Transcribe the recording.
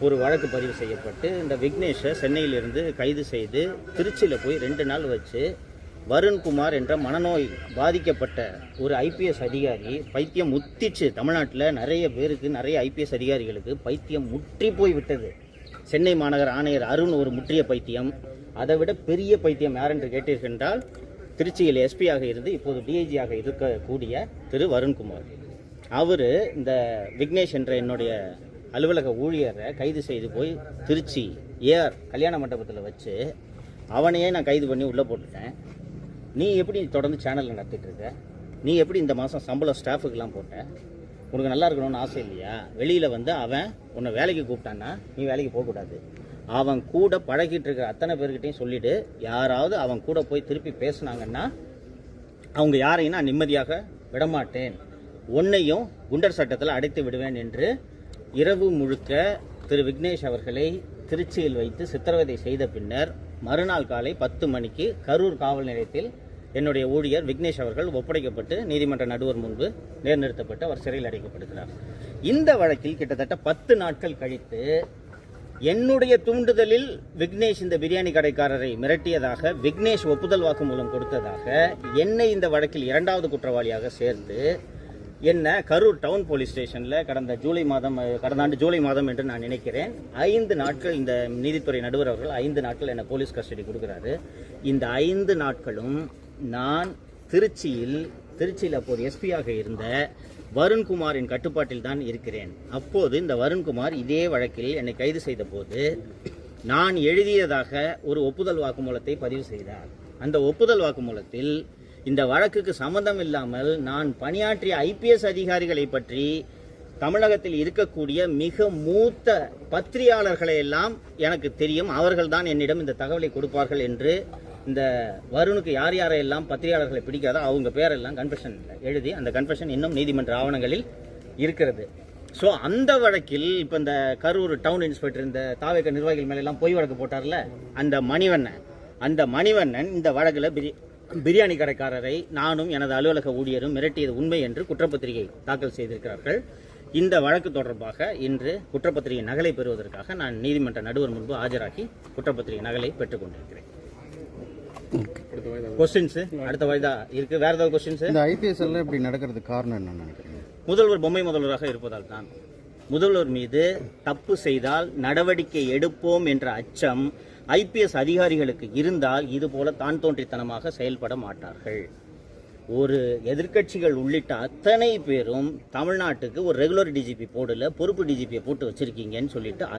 ஒரு வழக்கு பதிவு செய்யப்பட்டு இந்த விக்னேஷை சென்னையிலிருந்து கைது செய்து திருச்சியில் போய் 2 நாள் வச்சு வருண்குமார் என்ற மனநோய் பாதிக்கப்பட்ட ஒரு ஐபிஎஸ் அதிகாரி, பைத்தியம் முத்திச்சு. தமிழ்நாட்டில் நிறைய பேருக்கு, நிறைய ஐபிஎஸ் அதிகாரிகளுக்கு பைத்தியம் முற்றி போய் விட்டது. சென்னை மாநகர ஆணையர் அருண் ஒரு முற்றிய பைத்தியம். அதை விட பெரிய பைத்தியம் யார் என்று கேட்டீர்கள், திருச்சியில் எஸ்பியாக இருந்து இப்போது டிஐஜியாக இருக்கக்கூடிய திரு வருண்குமார். அவர் இந்த விக்னேஷ் என்ற என்னுடைய அலுவலக ஊழியரை கைது செய்து போய் திருச்சி ஏஆர் கல்யாண மண்டபத்தில் வச்சு அவனையே நான் கைது பண்ணி உள்ளே போட்டுட்டேன். நீ எப்படி தொடர்ந்து சேனலில் நடத்திட்டு இருக்க? நீ எப்படி இந்த மாதம் சம்பளம் ஸ்டாஃபுக்கெல்லாம் போட்ட? உனக்கு நல்லா இருக்கணும்னு ஆசை இல்லையா? வெளியில் வந்து அவன் உன்னை வேலைக்கு கூப்பிட்டான்னா நீ வேலைக்கு போகக்கூடாது. அவன் கூட பழகிட்டு இருக்கிற அத்தனை பேர்கிட்டையும் சொல்லிவிட்டு, யாராவது அவன் கூட போய் திருப்பி பேசுனாங்கன்னா அவங்க யாரையும் நான் நிம்மதியாக விடமாட்டேன், உன்னையும் குண்டர் சட்டத்தில் அடைத்து விடுவேன் என்று இரவு முழுக்க திரு விக்னேஷ் அவர்களை திருச்சியில் வைத்து சித்திரவதை செய்த பின்னர் மறுநாள் காலை 10 மணிக்கு கரூர் காவல் நிலையத்தில் என்னுடைய ஊழியர் விக்னேஷ் அவர்கள் ஒப்படைக்கப்பட்டு நீதிமன்ற நடுவர் முன்பு நேர்நிறுத்தப்பட்டு அவர் சிறையில் அடைக்கப்படுகிறார். இந்த வழக்கில் கிட்டத்தட்ட 10 நாட்கள் கழித்து என்னுடைய தூண்டுதலில் விக்னேஷ் இந்த பிரியாணி கடைக்காரரை மிரட்டியதாக, விக்னேஷ் ஒப்புதல் வாக்குமூலம் கொடுத்ததாக என்னை இந்த வழக்கில் 2வது குற்றவாளியாக சேர்த்து என்ன கரூர் டவுன் போலீஸ் ஸ்டேஷனில் கடந்த ஆண்டு ஜூலை மாதம் என்று நான் நினைக்கிறேன் 5 நாட்கள் இந்த நீதித்துறை நடுவர் அவர்கள் 5 நாட்கள் என்னை போலீஸ் கஸ்டடி கொடுக்குறாரு. இந்த 5 நாட்களும் நான் திருச்சியில் அப்போது எஸ்பியாக இருந்த வருண்குமாரின் கட்டுப்பாட்டில் தான் இருக்கிறேன். அப்போது இந்த வருண்குமார் இதே வழக்கில் என்னை கைது செய்த போது நான் எழுதியதாக ஒரு ஒப்புதல் வாக்குமூலத்தை பதிவு செய்தார். அந்த ஒப்புதல் வாக்குமூலத்தில் இந்த வழக்குக்கு சம்பந்தம் இல்லாமல் நான் பணியாற்றிய ஐபிஎஸ் அதிகாரிகளை பற்றி தமிழகத்தில் இருக்கக்கூடிய மிக மூத்த பத்திரிகையாளர்களை எல்லாம் எனக்கு தெரியும், அவர்கள் தான் என்னிடம் இந்த தகவலை கொடுப்பார்கள் என்று இந்த வருணுக்கு யார் யாரெல்லாம் பத்திரிகையாளர்களை பிடிக்காதோ அவங்க பேரெல்லாம் கன்ஃபெஷன் எழுதி, அந்த கன்ஃபெஷன் இன்னும் நீதிமன்ற ஆவணங்களில் இருக்கிறது. ஸோ அந்த வழக்கில் இப்போ இந்த கரூர் டவுன் இன்ஸ்பெக்டர் இந்த தாவேக நிர்வாகிகள் மேலெல்லாம் பொய் வழக்கு போட்டார்ல, அந்த மணிவண்ணன் இந்த வழக்கில் பிரியாணி கடைக்காரரை நானும் எனது அலுவலக ஊழியரும் மிரட்டியது உண்மை என்று குற்றப்பத்திரிகை தாக்கல் செய்திருக்கிறார்கள். இந்த வழக்கு தொடர்பாக இன்று குற்றப்பத்திரிகை நகலை பெறுவதற்காக நான் நீதிமன்ற நடுவர் முன்பு ஆஜராகி குற்றப்பத்திரிகை நகலை பெற்றுக் கொண்டிருக்கிறேன். கொஸ்டின்ஸ் அடுத்த வாய்தா இருக்கு. வேற ஏதாவது கொஸ்டின்ஸ்? இந்த ஐபிஎஸ் எல்லாம் இப்படி நடக்கிறதுக்கு காரணம் என்ன நினைக்கிறீங்க? முதல்வர் பொம்மை முதல்வராக இருப்பதால் தான். முதல்வர் மீது தப்பு செய்தால் நடவடிக்கை எடுப்போம் என்ற அச்சம் ஐபிஎஸ் அதிகாரிகளுக்கு இருந்தால் இது போல தான் தோன்றித்தனமாக செயல்பட மாட்டார்கள். ஒரு எதிர்க்கட்சிகள் உள்ளிட்ட அத்தனை பேரும் தமிழ்நாட்டுக்கு ஒரு ரெகுலர் டிஜிபி போடல, பொறுப்பு டிஜிபியை போட்டு வச்சிருக்கீங்கன்னு சொல்லிட்டு